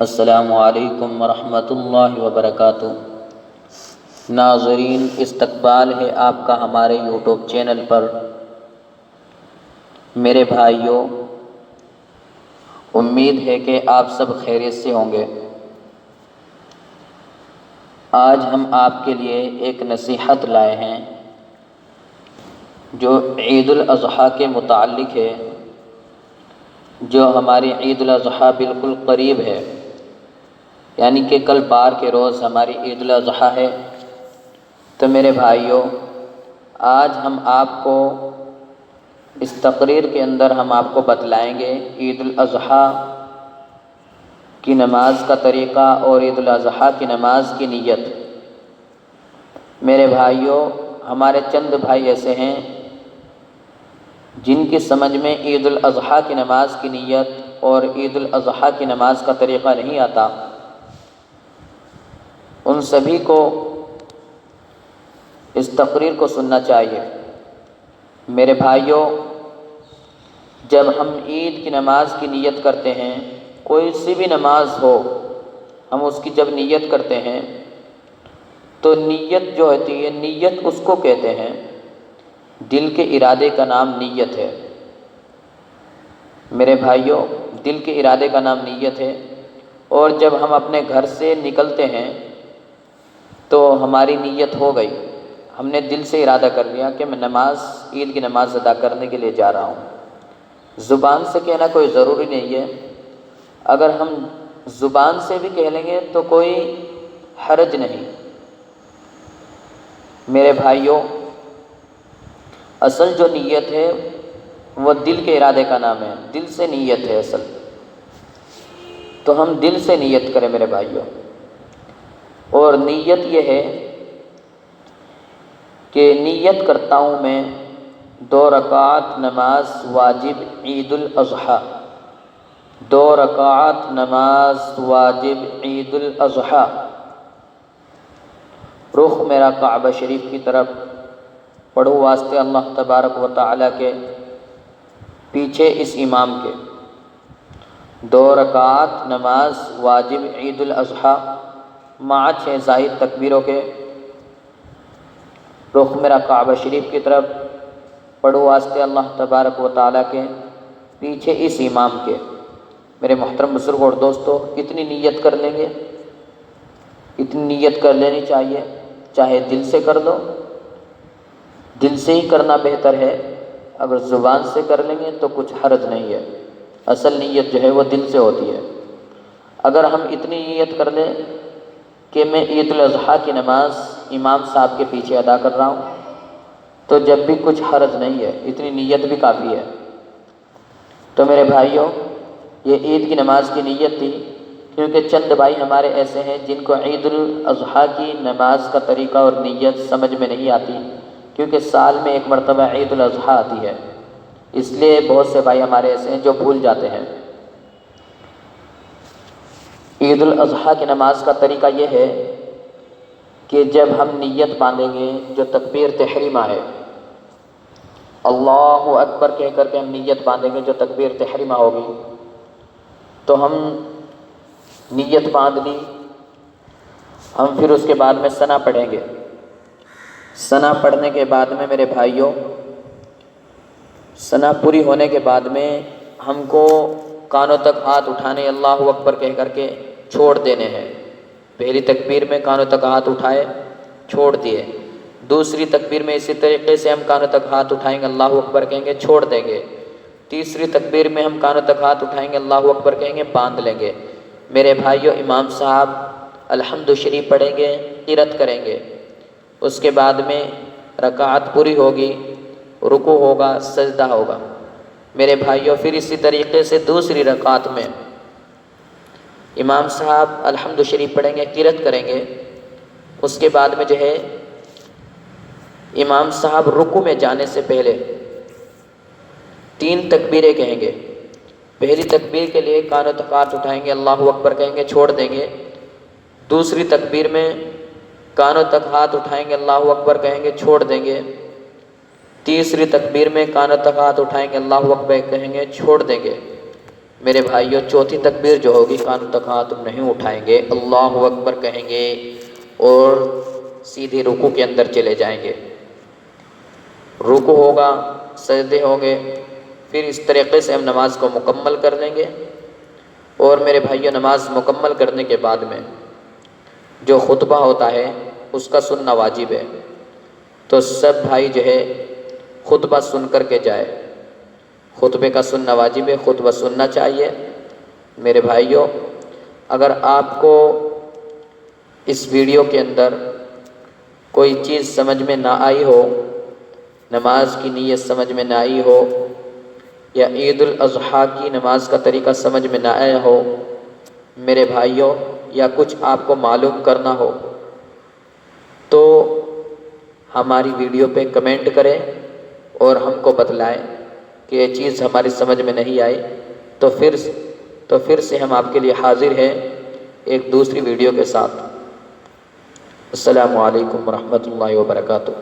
السلام علیکم ورحمۃ اللہ وبرکاتہ۔ ناظرین، استقبال ہے آپ کا ہمارے یوٹیوب چینل پر۔ میرے بھائیوں، امید ہے کہ آپ سب خیریت سے ہوں گے۔ آج ہم آپ کے لیے ایک نصیحت لائے ہیں جو عید الاضحیٰ کے متعلق ہے، جو ہماری عید الاضحیٰ بالکل قریب ہے، یعنی کہ کل بار کے روز ہماری عید الاضحیٰ ہے۔ تو میرے بھائیوں، آج ہم آپ کو اس تقریر کے اندر ہم آپ کو بتلائیں گے عید الاضحیٰ کی نماز کا طریقہ اور عید الاضحیٰ کی نماز کی نیت۔ میرے بھائیوں، ہمارے چند بھائی ایسے ہیں جن کی سمجھ میں عید الاضحیٰ کی نماز کی نیت اور عید الاضحیٰ کی نماز کا طریقہ نہیں آتا۔ ان سبھی کو اس تقریر کو سننا چاہیے۔ میرے بھائیوں، جب ہم عید کی نماز کی نیت کرتے ہیں، کوئی سی بھی نماز ہو، ہم اس کی جب نیت کرتے ہیں تو نیت جو ہوتی ہے، نیت اس کو کہتے ہیں، دل کے ارادے کا نام نیت ہے۔ میرے بھائیوں، دل کے ارادے کا نام نیت ہے۔ اور جب ہم اپنے گھر سے نکلتے ہیں تو ہماری نیت ہو گئی، ہم نے دل سے ارادہ کر لیا کہ میں عید کی نماز ادا کرنے کے لیے جا رہا ہوں۔ زبان سے کہنا کوئی ضروری نہیں ہے، اگر ہم زبان سے بھی کہہ لیں گے تو کوئی حرج نہیں۔ میرے بھائیوں، اصل جو نیت ہے وہ دل کے ارادے کا نام ہے، دل سے نیت ہے اصل۔ تو ہم دل سے نیت کریں میرے بھائیوں۔ اور نیت یہ ہے کہ نیت کرتا ہوں میں 2 رکعت نماز واجب عید الاضحیٰ، 2 رکعت نماز واجب عید الاضحیٰ، رخ میرا کعبہ شریف کی طرف، پڑھو واسطے اللہ تبارک و تعالیٰ کے، پیچھے اس امام کے، 2 رکعت نماز واجب عید الاضحیٰ مع 6 زائد تکبیروں کے، رخ میرا کعبہ شریف کی طرف، پڑھو واسطے اللہ تبارک و تعالیٰ کے، پیچھے اس امام کے۔ میرے محترم بزرگ اور دوستو، اتنی نیت کر لیں گے، اتنی نیت کر لینی چاہیے، چاہے دل سے کر دو، دل سے ہی کرنا بہتر ہے، اگر زبان سے کر لیں گے تو کچھ حرج نہیں ہے۔ اصل نیت جو ہے وہ دل سے ہوتی ہے۔ اگر ہم اتنی نیت کر لیں کہ میں عید الاضحیٰ کی نماز امام صاحب کے پیچھے ادا کر رہا ہوں تو جب بھی کچھ حرج نہیں ہے، اتنی نیت بھی کافی ہے۔ تو میرے بھائیوں، یہ عید کی نماز کی نیت تھی، کیونکہ چند بھائی ہمارے ایسے ہیں جن کو عید الاضحیٰ کی نماز کا طریقہ اور نیت سمجھ میں نہیں آتی، کیونکہ سال میں ایک مرتبہ عید الاضحیٰ آتی ہے، اس لیے بہت سے بھائی ہمارے ایسے ہیں جو بھول جاتے ہیں۔ عید الاضحیٰ کی نماز کا طریقہ یہ ہے کہ جب ہم نیت باندھیں گے، جو تکبیر تحریمہ ہے، اللہ اکبر کہہ کر کے ہم نیت باندھیں گے، جو تکبیر تحریمہ ہوگی، تو ہم نیت باندھ لی، ہم پھر اس کے بعد میں ثنا پڑھیں گے۔ ثنا پڑھنے کے بعد میں میرے بھائیوں، ثنا پوری ہونے کے بعد میں ہم کو کانوں تک ہاتھ اٹھانے، اللہ اکبر کہہ کر کے چھوڑ دینے ہیں۔ پہلی تکبیر میں کانوں تک ہاتھ اٹھائے، چھوڑ دیے۔ دوسری تکبیر میں اسی طریقے سے ہم کانوں تک ہاتھ اٹھائیں گے، اللہ اکبر کہیں گے، چھوڑ دیں گے۔ تیسری تکبیر میں ہم کانوں تک ہاتھ اٹھائیں گے، اللہ اکبر کہیں گے، باندھ لیں گے۔ میرے بھائیوں، امام صاحب الحمد شریف پڑھیں گے، قرأت کریں گے، اس کے بعد میں رکعت پوری ہوگی، رکوع ہوگا، سجدہ ہوگا۔ میرے بھائیوں، پھر اسی طریقے سے دوسری رکعت میں امام صاحب الحمد شریف پڑھیں گے، قرأت کریں گے، اس کے بعد میں جو ہے امام صاحب رکوع میں جانے سے پہلے 3 تکبیریں کہیں گے۔ پہلی تکبیر کے لیے کانوں تک ہاتھ اٹھائیں گے، اللہ اکبر کہیں گے، چھوڑ دیں گے۔ دوسری تکبیر میں کانوں تک ہاتھ اٹھائیں گے، اللہ اکبر کہیں گے، چھوڑ دیں گے۔ تیسری تکبیر میں کانوں تک ہاتھ اٹھائیں گے، اللہ اکبر کہیں گے، چھوڑ دیں گے۔ میرے بھائیوں چوتھی تکبیر جو ہوگی کان تک ہاتھ نہیں اٹھائیں گے، اللہ اکبر کہیں گے اور سیدھے رکوع کے اندر چلے جائیں گے۔ رکوع ہوگا، سجدے ہوں گے، پھر اس طریقے سے ہم نماز کو مکمل کر لیں گے۔ اور میرے بھائیوں نماز مکمل کرنے کے بعد میں جو خطبہ ہوتا ہے اس کا سننا واجب ہے، تو سب بھائی جو ہے خطبہ سن کر کے جائے۔ خطبے کا سننا واجب ہے، خطبہ سننا چاہیے۔ میرے بھائیوں اگر آپ کو اس ویڈیو کے اندر کوئی چیز سمجھ میں نہ آئی ہو، نماز کی نیت سمجھ میں نہ آئی ہو، یا عید الاضحیٰ کی نماز کا طریقہ سمجھ میں نہ آیا ہو میرے بھائیوں، یا کچھ آپ کو معلوم کرنا ہو تو ہماری ویڈیو پہ کمنٹ کریں اور ہم کو بتلائیں کہ یہ چیز ہماری سمجھ میں نہیں آئی، تو پھر سے ہم آپ کے لیے حاضر ہیں ایک دوسری ویڈیو کے ساتھ۔ السلام علیکم ورحمۃ اللہ وبرکاتہ۔